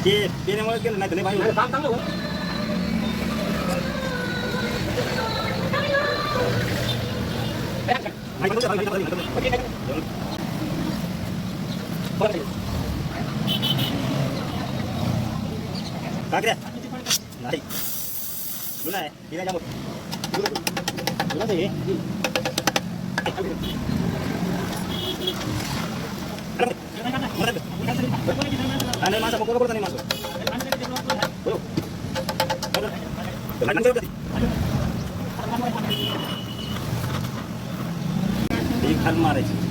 ते पेण्यामुळे केलं नाही तर नाही भाई काम चांगलं हो. काकड्या नाही तुला आहे तिला जामो तुला ते आणि माझा मोकळा करतो नाही माझं खाल मारायची